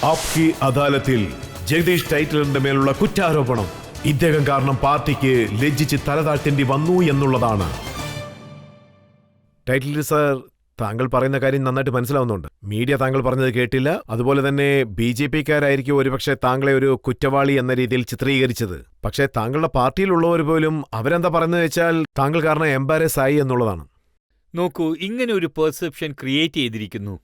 ആപ്കി അദാലത്തിൽ ജഗദീഷ് ടൈറ്റലറിന്റെ മേലുള്ള കുറ്റാരോപണം ഇദ്ദേഹം കാരണം പാർട്ടിക്ക് ലജ്ജിച്ച് തലതാഴ്ത്തേണ്ടി വന്നു എന്നുള്ളതാണ്. ടൈറ്റലർ സർ, താങ്കൾ പറയുന്ന കാര്യം നന്നായിട്ട് മനസ്സിലാവുന്നുണ്ട്. മീഡിയ താങ്കൾ പറഞ്ഞത് കേട്ടില്ല. അതുപോലെ തന്നെ BJP-ക്കാരായിരിക്കും ഒരുപക്ഷെ താങ്കളെ ഒരു കുറ്റവാളി എന്ന രീതിയിൽ ചിത്രീകരിച്ചത്. പക്ഷേ താങ്കളുടെ പാർട്ടിയിലുള്ളവർ പോലും അവരെന്താ പറയുന്നത് വെച്ചാൽ താങ്കൾ കാരണം എംബാരസ് ആയി എന്നുള്ളതാണ്. നോക്കൂ, ഇങ്ങനെ ഒരു പെർസെപ്ഷൻ ക്രിയേറ്റ് ചെയ്തിരിക്കുന്നു.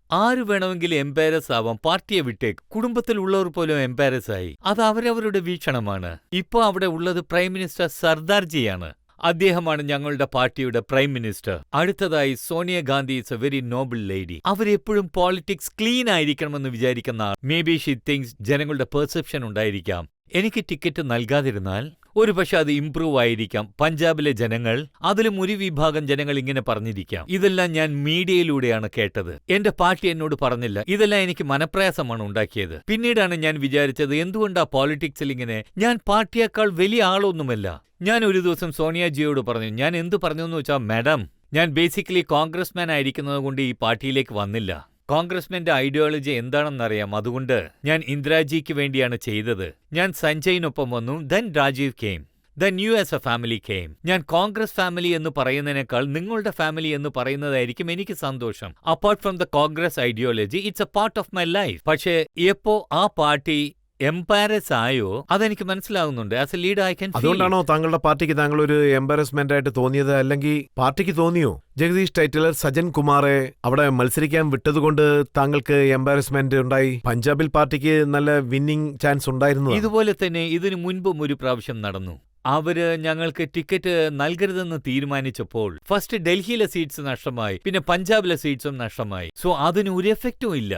ആര് വേണമെങ്കിലും എംബാരസ് ആവാം, പാർട്ടിയെ വിട്ടേക്ക്. കുടുംബത്തിലുള്ളവർ പോലും എംബാരസ് ആയി. അത് അവരവരുടെ വീക്ഷണമാണ്. ഇപ്പോൾ അവിടെ ഉള്ളത് പ്രൈം മിനിസ്റ്റർ സർദാർജിയാണ്. അദ്ദേഹമാണ് ഞങ്ങളുടെ പാർട്ടിയുടെ പ്രൈം മിനിസ്റ്റർ. അടുത്തതായി Sonia Gandhi is A very Noble lady. അവരെപ്പോഴും പോളിറ്റിക്സ് ക്ലീൻ ആയിരിക്കണമെന്ന് വിചാരിക്കുന്ന ആൾ. മേ ബി ഷീ തിങ്സ് ജനങ്ങളുടെ പെർസെപ്ഷൻ ഉണ്ടായിരിക്കാം. എനിക്ക് ടിക്കറ്റ് നൽകാതിരുന്നാൽ ഒരുപക്ഷെ അത് ഇംപ്രൂവ് ആയിരിക്കാം. പഞ്ചാബിലെ ജനങ്ങൾ, അതിലും ഒരു വിഭാഗം ജനങ്ങൾ ഇങ്ങനെ പറഞ്ഞിരിക്കാം. ഇതെല്ലാം ഞാൻ മീഡിയയിലൂടെയാണ് കേട്ടത്. എന്റെ പാർട്ടി എന്നോട് പറഞ്ഞില്ല. ഇതെല്ലാം എനിക്ക് മനപ്രയാസമാണ് ഉണ്ടാക്കിയത്. പിന്നീടാണ് ഞാൻ വിചാരിച്ചത്, എന്തുകൊണ്ടാ പോളിറ്റിക്സിൽ ഇങ്ങനെ? ഞാൻ പാർട്ടിയേക്കാൾ വലിയ ആളൊന്നുമല്ല. ഞാൻ ഒരു ദിവസം സോണിയാജിയോട് പറഞ്ഞു, ഞാൻ എന്തു പറഞ്ഞു എന്ന് വെച്ചാൽ, മാഡം, ഞാൻ ബേസിക്കലി കോൺഗ്രസ്മാൻ ആയിരിക്കുന്നത് കൊണ്ട് ഈ പാർട്ടിയിലേക്ക് വന്നില്ല. കോൺഗ്രസ്മെന്റെ ഐഡിയോളജി എന്താണെന്നറിയാം. അതുകൊണ്ട് ഞാൻ ഇന്ദിരാജിക്ക് വേണ്ടിയാണ് ചെയ്തത്. ഞാൻ സഞ്ജയിനൊപ്പം വന്നു. Then Rajiv came. Then you as a family came. ഞാൻ കോൺഗ്രസ് ഫാമിലി എന്ന് പറയുന്നതിനേക്കാൾ നിങ്ങളുടെ ഫാമിലി എന്ന് പറയുന്നതായിരിക്കും എനിക്ക് സന്തോഷം. Apart from the Congress ideology, it's A part of my life. പക്ഷേ എപ്പോ ആ പാർട്ടി എംബാരസ് ആയോ അതെനിക്ക് മനസ്സിലാകുന്നുണ്ട്. As A leader I can feel. അതുകൊണ്ടാണോ താങ്കളുടെ പാർട്ടിക്ക് താങ്കൾ ഒരു എംബാരസ്മെന്റ് ആയിട്ട് തോന്നിയത്? അല്ലെങ്കിൽ പാർട്ടിക്ക് തോന്നിയോ ജഗദീഷ് ടൈറ്റലർ സജ്ജൻ കുമാറെ അവിടെ മത്സരിക്കാൻ വിട്ടതുകൊണ്ട് താങ്കൾക്ക് എംബാരസ്മെന്റ് ഉണ്ടായി? പഞ്ചാബിൽ പാർട്ടിക്ക് നല്ല വിന്നിംഗ് ചാൻസ് ഉണ്ടായിരുന്നു. ഇതുപോലെ തന്നെ ഇതിനു മുൻപും ഒരു പ്രാവശ്യം നടന്നു. അവര് ഞങ്ങൾക്ക് ടിക്കറ്റ് നൽകരുതെന്ന് തീരുമാനിച്ചപ്പോൾ ഫസ്റ്റ് ഡൽഹിയിലെ സീറ്റ്സ് നഷ്ടമായി, പിന്നെ പഞ്ചാബിലെ സീറ്റ്സും നഷ്ടമായി. സോ അതിന് ഒരു എഫക്റ്റും ഇല്ല.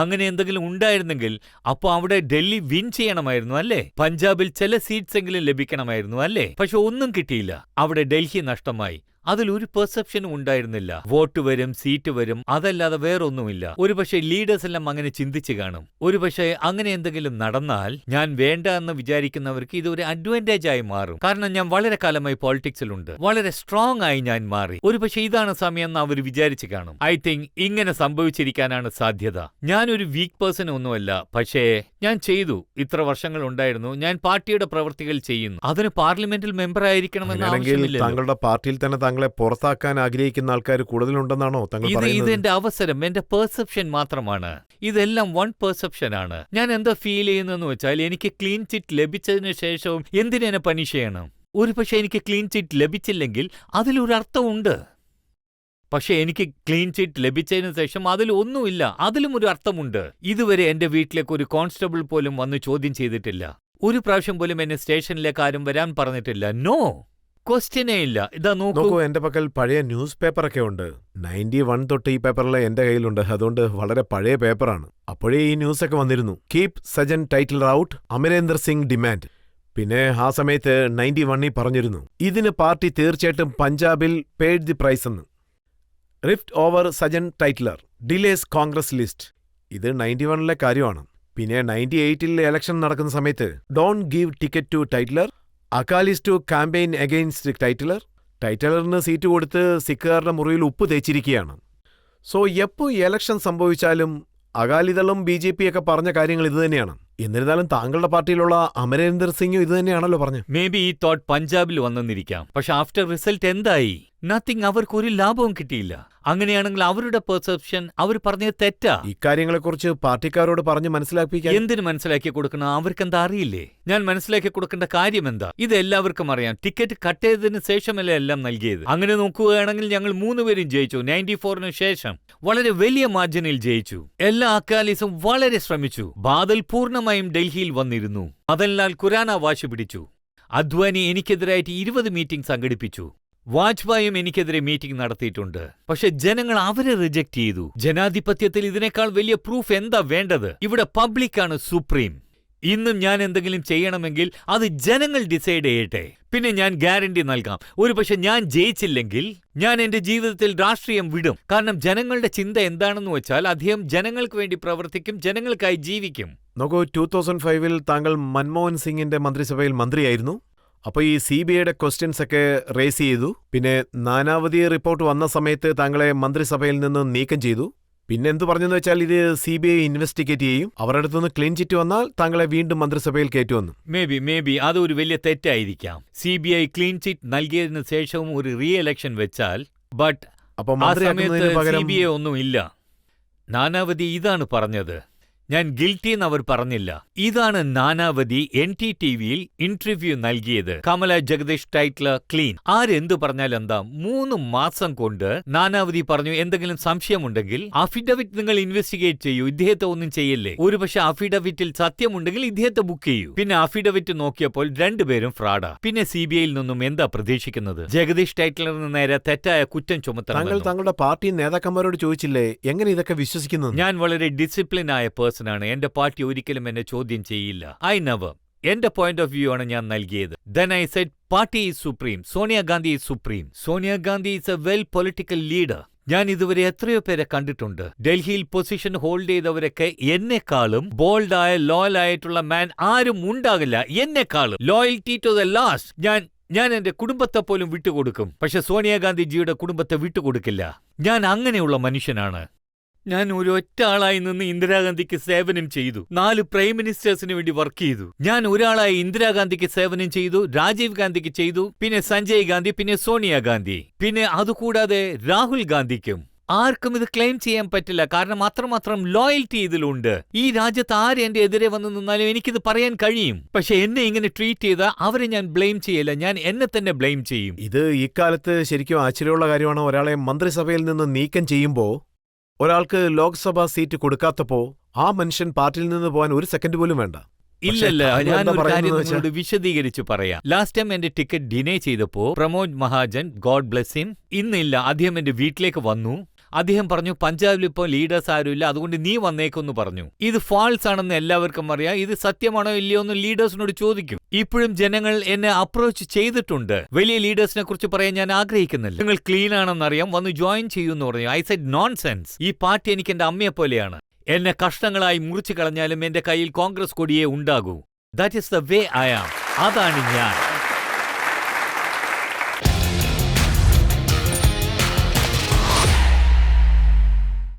അങ്ങനെ എന്തെങ്കിലും ഉണ്ടായിരുന്നെങ്കിൽ അപ്പോൾ അവിടെ ഡൽഹി വിൻ ചെയ്യണമായിരുന്നു അല്ലേ? പഞ്ചാബിൽ ചില സീറ്റ്സ് എങ്കിലും ലഭിക്കണമായിരുന്നു അല്ലേ? പക്ഷെ ഒന്നും കിട്ടിയില്ല. അവിടെ ഡൽഹി നഷ്ടമായി. അതിലൊരു പെർസെപ്ഷനും ഉണ്ടായിരുന്നില്ല. വോട്ട് വരും, സീറ്റ് വരും, അതല്ലാതെ വേറൊന്നുമില്ല. ഒരുപക്ഷെ ലീഡേഴ്സ് എല്ലാം അങ്ങനെ ചിന്തിച്ചു കാണും. ഒരുപക്ഷെ അങ്ങനെ എന്തെങ്കിലും നടന്നാൽ ഞാൻ വേണ്ട എന്ന് വിചാരിക്കുന്നവർക്ക് ഇതൊരു അഡ്വാൻറ്റേജ് ആയി മാറും. കാരണം ഞാൻ വളരെ കാലമായി പോളിറ്റിക്സിലുണ്ട്. വളരെ സ്ട്രോങ് ആയി ഞാൻ മാറി. ഒരുപക്ഷെ ഇതാണ് സമയം എന്ന് അവർ വിചാരിച്ചു കാണും. ഐ തിങ്ക് ഇങ്ങനെ സംഭവിച്ചിരിക്കാനാണ് സാധ്യത. ഞാനൊരു വീക്ക് പേഴ്സൺ ഒന്നുമല്ല. പക്ഷേ ഞാൻ ചെയ്തു. ഇത്ര വർഷങ്ങൾ ഉണ്ടായിരുന്നു. ഞാൻ പാർട്ടിയുടെ പ്രവൃത്തികൾ ചെയ്യുന്നു. അതിന് പാർലമെന്റിൽ മെമ്പർ ആയിരിക്കണമെന്ന് ആവശ്യമില്ല. താങ്കളുടെ പാർട്ടിയിൽ തന്നെ താങ്കളെ പുറത്താക്കാൻ ആഗ്രഹിക്കുന്ന ആൾക്കാർ കൂടുതലുണ്ടെന്നാണോ താങ്കൾ പറയുന്നത്? ഇത് എന്റെ അവസരം, എന്റെ പെർസെപ്ഷൻ മാത്രമാണ്. ഇതെല്ലാം വൺ പെർസെപ്ഷൻ ആണ്. ഞാൻ എന്താ ഫീൽ ചെയ്യുന്നതെന്ന് വെച്ചാൽ, എനിക്ക് ക്ലീൻ ചിറ്റ് ലഭിച്ചതിന് ശേഷവും എന്തിനെ പണിഷ് ചെയ്യണം? ഒരുപക്ഷെ എനിക്ക് ക്ലീൻ ചിറ്റ് ലഭിച്ചില്ലെങ്കിൽ അതിലൊരർത്ഥമുണ്ട്. പക്ഷെ എനിക്ക് ക്ലീൻ ചിറ്റ് ലഭിച്ചതിന് ശേഷം അതിൽ ഒന്നുമില്ല, അതിലും ഒരു അർത്ഥമുണ്ട്. ഇതുവരെ എന്റെ വീട്ടിലേക്ക് ഒരു കോൺസ്റ്റബിൾ പോലും വന്ന് ചോദ്യം ചെയ്തിട്ടില്ല. ഒരു പ്രാവശ്യം പോലും എന്നെ സ്റ്റേഷനിലേക്ക് ആരും വരാൻ പറഞ്ഞിട്ടില്ല. നോ, ക്വസ്റ്റ്യനേ ഇല്ല. ഇതാ നോക്കൂ, എന്റെ പക്കൽ പഴയ ന്യൂസ് പേപ്പറൊക്കെ ഉണ്ട്. 91 തൊട്ട് ഈ പേപ്പറിലെ എന്റെ കയ്യിലുണ്ട്. അതുകൊണ്ട് വളരെ പഴയ പേപ്പറാണ്. അപ്പോഴേ ഈ ന്യൂസ് ഒക്കെ വന്നിരുന്നു. Keep Sajjan Tytler out, Amarinder Singh demand. പിന്നെ ആ സമയത്ത് 91 പറഞ്ഞിരുന്നു, ഇതിന് പാർട്ടി തീർച്ചയായിട്ടും പഞ്ചാബിൽ പേഡ് ദി പ്രൈസ് എന്ന്. Rift over Sajjan Tytler, delays Congress list. ഇത് 91 കാര്യമാണ്. പിന്നെ 98 ഇലക്ഷൻ നടക്കുന്ന സമയത്ത് don't give ticket to Tytler, Akalis to campaign against Tytler. ടൈറ്റിലറിന് സീറ്റ് കൊടുത്ത് സിഖുകാരുടെ മുറിയിൽ ഉപ്പ് തേച്ചിരിക്കുകയാണ്. സോ എപ്പോൾ ഇലക്ഷൻ സംഭവിച്ചാലും അകാലിദളും BJP ഒക്കെ പറഞ്ഞ കാര്യങ്ങൾ ഇതുതന്നെയാണ്. എന്നിരുന്നാലും താങ്കളുടെ പാർട്ടിയിലുള്ള അമരേന്ദർ സിംഗും ഇതുതന്നെയാണല്ലോ പറഞ്ഞത്. മേ ബി ഈ തോട്ട് പഞ്ചാബിൽ വന്നെന്നിരിക്കാം. പക്ഷെ ആഫ്റ്റർ റിസൾട്ട് എന്തായി? നത്തിങ്. അവർക്ക് ഒരു ലാഭവും കിട്ടിയില്ല. അങ്ങനെയാണെങ്കിൽ അവരുടെ പെർസെപ്ഷൻ അവർ പറഞ്ഞത് തെറ്റാ. ഇക്കാര്യങ്ങളെക്കുറിച്ച് പാർട്ടിക്കാരോട് പറഞ്ഞ് മനസ്സിലാക്കിക്കാൻ എന്തിനു മനസ്സിലാക്കി കൊടുക്കണം? അവർക്കെന്താ അറിയില്ലേ? ഞാൻ മനസ്സിലാക്കി കൊടുക്കേണ്ട കാര്യം എന്താ? ഇത് എല്ലാവർക്കും അറിയാം. ടിക്കറ്റ് കട്ട് ചെയ്തതിന് ശേഷമല്ലേ എല്ലാം നൽകിയത്. അങ്ങനെ നോക്കുകയാണെങ്കിൽ ഞങ്ങൾ 3 പേരും ജയിച്ചു. 94-ന് ശേഷം വളരെ വലിയ മാർജിനിൽ ജയിച്ചു. എല്ലാ അക്കാലിസും വളരെ ശ്രമിച്ചു. ബാദൽ പൂർണ്ണമായും ഡൽഹിയിൽ വന്നിരുന്നു. മദൻലാൽ ഖുറാന വാശി പിടിച്ചു. അദ്വാനി എനിക്കെതിരായിട്ട് 20 മീറ്റിംഗ് സംഘടിപ്പിച്ചു. വാജ്പേയിയും എനിക്കെതിരെ മീറ്റിംഗ് നടത്തിയിട്ടുണ്ട്. പക്ഷെ ജനങ്ങൾ അവരെ റിജക്ട് ചെയ്തു. ജനാധിപത്യത്തിൽ ഇതിനേക്കാൾ വലിയ പ്രൂഫ് എന്താ വേണ്ടത്? ഇവിടെ പബ്ലിക്കാണ് സുപ്രീം. ഇന്നും ഞാൻ എന്തെങ്കിലും ചെയ്യണമെങ്കിൽ അത് ജനങ്ങൾ ഡിസൈഡ് ചെയ്യട്ടെ. പിന്നെ ഞാൻ ഗ്യാരണ്ടി നൽകാം, ഒരുപക്ഷെ ഞാൻ ജയിച്ചില്ലെങ്കിൽ ഞാൻ എന്റെ ജീവിതത്തിൽ രാഷ്ട്രീയം വിടും. കാരണം ജനങ്ങളുടെ ചിന്ത എന്താണെന്ന് വെച്ചാൽ അദ്ദേഹം ജനങ്ങൾക്ക് വേണ്ടി പ്രവർത്തിക്കും, ജനങ്ങൾക്കായി ജീവിക്കും. നോക്കൂ, 2005 താങ്കൾ മൻമോഹൻ സിംഗിന്റെ മന്ത്രിസഭയിൽ മന്ത്രിയായിരുന്നു. അപ്പോൾ ഈ CBIയുടെ ക്വസ്റ്റ്യൻസ് ഒക്കെ റേസ് ചെയ്തു. പിന്നെ നാനാവതി റിപ്പോർട്ട് വന്ന സമയത്ത് താങ്കളെ മന്ത്രിസഭയിൽ നിന്ന് നീക്കം ചെയ്തു. പിന്നെ എന്ത് പറഞ്ഞെന്ന് വെച്ചാൽ ഇത് CBI ഇൻവെസ്റ്റിഗേറ്റ് ചെയ്യും, അവരുടെ അടുത്തുനിന്ന് ക്ലീൻ ചിറ്റ് വന്നാൽ താങ്കളെ വീണ്ടും മന്ത്രിസഭയിൽ കയറ്റുമെന്ന്. മേ ബി അതൊരു വലിയ തെറ്റായിരിക്കാം. CBI ക്ലീൻ ചിറ്റ് നൽകിയതിനു ശേഷവും ഒരു റീ എലക്ഷൻ വെച്ചാൽ, ബട്ട് അപ്പൊ ആ സമയത്ത് മന്ത്രിയാക്കുന്നതിന് പകരം CBI ഒന്നും ഇല്ല. നാനാവതി ഇതാണ് പറഞ്ഞത്, ഞാൻ ഗിൽറ്റി എന്ന് അവർ പറഞ്ഞില്ല. ഇതാണ് നാനാവതി NTTVയിൽ ഇന്റർവ്യൂ നൽകിയത്. കമല ജഗദീഷ് ടൈറ്റ്ലർ ക്ലീൻ. ആരെന്ത് പറഞ്ഞാൽ എന്താ, 3 മാസം കൊണ്ട് നാനാവതി പറഞ്ഞു എന്തെങ്കിലും സംശയമുണ്ടെങ്കിൽ അഫിഡവിറ്റ് നിങ്ങൾ ഇൻവെസ്റ്റിഗേറ്റ് ചെയ്യൂ, ഇദ്ദേഹത്തെ ഒന്നും ചെയ്യല്ലേ. ഒരുപക്ഷെ അഫിഡവിറ്റിൽ സത്യമുണ്ടെങ്കിൽ ഇദ്ദേഹത്തെ ബുക്ക് ചെയ്യൂ. പിന്നെ അഫിഡവിറ്റ് നോക്കിയപ്പോൾ രണ്ടുപേരും ഫ്രോഡാ. പിന്നെ CBIയിൽ നിന്നും എന്താ പ്രതീക്ഷിക്കുന്നത്? ജഗദീഷ് ടൈറ്റ്ലറിന് നേരെ തെറ്റായ കുറ്റം താങ്കൾ ചുമത്തണം. താങ്കളുടെ പാർട്ടി നേതാക്കന്മാരോട് ചോദിച്ചില്ലേ എങ്ങനെ ഇതൊക്കെ വിശ്വസിക്കുന്നത്? ഞാൻ വളരെ ഡിസിപ്ലിനായ പേഴ്സണാണ്. എന്റെ പാർട്ടി ഒരിക്കലും എന്നെ ചോദ്യം ചെയ്യില്ല. I never. എന്റെ പോയിന്റ് ഓഫ് വ്യൂ ആണ് ഞാൻ നൽകിയത്. Then I said party is supreme, Sonia Gandhi is supreme. Sonia Gandhi is A well political leader. ഞാൻ ഇതുവരെ എത്രയോ പേരെ കണ്ടിട്ടുണ്ട്. ഡൽഹിയിൽ പൊസിഷൻ ഹോൾഡ് ചെയ്തവരൊക്കെ എന്നെക്കാളും ബോൾഡായ ലോയൽ ആയിട്ടുള്ള മാൻ ആരും ഉണ്ടാകില്ല. എന്നെക്കാളും ലോയൽറ്റി ടു ദ ലാസ്റ്റ്. ഞാൻ എന്റെ കുടുംബത്തെ പോലും വിട്ടുകൊടുക്കും. പക്ഷെ സോണിയാഗാന്ധിജിയുടെ കുടുംബത്തെ വിട്ടുകൊടുക്കില്ല. ഞാൻ അങ്ങനെയുള്ള മനുഷ്യനാണ്. ഞാൻ ഒരൊറ്റ ആളായി നിന്ന് ഇന്ദിരാഗാന്ധിക്ക് സേവനം ചെയ്തു. 4 പ്രൈം മിനിസ്റ്റേഴ്സിന് വേണ്ടി വർക്ക് ചെയ്തു. ഞാൻ ഒരാളായി ഇന്ദിരാഗാന്ധിക്ക് സേവനം ചെയ്തു, രാജീവ് ഗാന്ധിക്ക് ചെയ്തു, പിന്നെ സഞ്ജയ് ഗാന്ധി, പിന്നെ സോണിയാഗാന്ധി, പിന്നെ അതുകൂടാതെ രാഹുൽ ഗാന്ധിക്കും. ആർക്കും ഇത് ക്ലെയിം ചെയ്യാൻ പറ്റില്ല, കാരണം അത്രമാത്രം ലോയൽറ്റി ഇതിലുണ്ട്. ഈ രാജ്യത്ത് ആര് എന്റെ എതിരെ വന്നു നിന്നാലും എനിക്കിത് പറയാൻ കഴിയും. പക്ഷെ എന്നെ ഇങ്ങനെ ട്രീറ്റ് ചെയ്ത അവരെ ഞാൻ ബ്ലെയിം ചെയ്യില്ല, ഞാൻ എന്നെ തന്നെ ബ്ലെയിം ചെയ്യും. ഇത് ഇക്കാലത്ത് ശരിക്കും ആശ്ചര്യമുള്ള കാര്യമാണ്. ഒരാളെ മന്ത്രിസഭയിൽ നിന്ന് നീക്കം ചെയ്യുമ്പോ, ഒരാൾക്ക് ലോക്സഭാ സീറ്റ് കൊടുക്കാത്തപ്പോ ആ മനുഷ്യൻ പാർട്ടിയിൽ നിന്ന് പോകാൻ 1 സെക്കൻഡ് പോലും വേണ്ട. ഇല്ലല്ല, താങ്കൾ ഞാനൊരു എന്താ കാര്യം പറയുന്നതെന്ന് വെച്ചാ- നിങ്ങളോട് വിശദീകരിച്ച് പറയാം. ലാസ്റ്റ് ടൈം എന്റെ ടിക്കറ്റ് ഡിനേ ചെയ്തപ്പോ Pramod Mahajan, God bless him, ഇന്നില്ല, അദ്ദേഹം എന്റെ വീട്ടിലേക്ക് വന്നു. അദ്ദേഹം പറഞ്ഞു പഞ്ചാബിൽ ഇപ്പോൾ ലീഡേഴ്സ് ആരുമില്ല, അതുകൊണ്ട് നീ വന്നേക്കെന്ന് പറഞ്ഞു. ഇത് ഫാൾസ് ആണെന്ന് എല്ലാവർക്കും അറിയാം. ഇത് സത്യമാണോ ഇല്ലയോ എന്ന് ലീഡേഴ്സിനോട് ചോദിക്കും. ഇപ്പോഴും ജനങ്ങൾ എന്നെ അപ്രോച്ച് ചെയ്തിട്ടുണ്ട്. വലിയ ലീഡേഴ്സിനെ കുറിച്ച് പറയാൻ ഞാൻ ആഗ്രഹിക്കുന്നില്ല. നിങ്ങൾ ക്ലീൻ ആണെന്നറിയാം, വന്ന് ജോയിൻ ചെയ്യൂന്ന് പറഞ്ഞു. I said nonsense. ഈ പാർട്ടി എനിക്ക് എന്റെ അമ്മയെ പോലെയാണ്. എന്നെ കഷ്ണങ്ങളായി മുറിച്ചു കളഞ്ഞാലും എന്റെ കയ്യിൽ കോൺഗ്രസ് കൊടിയേ ഉണ്ടാകൂ. That is the way I am. അതാണ് ഞാൻ.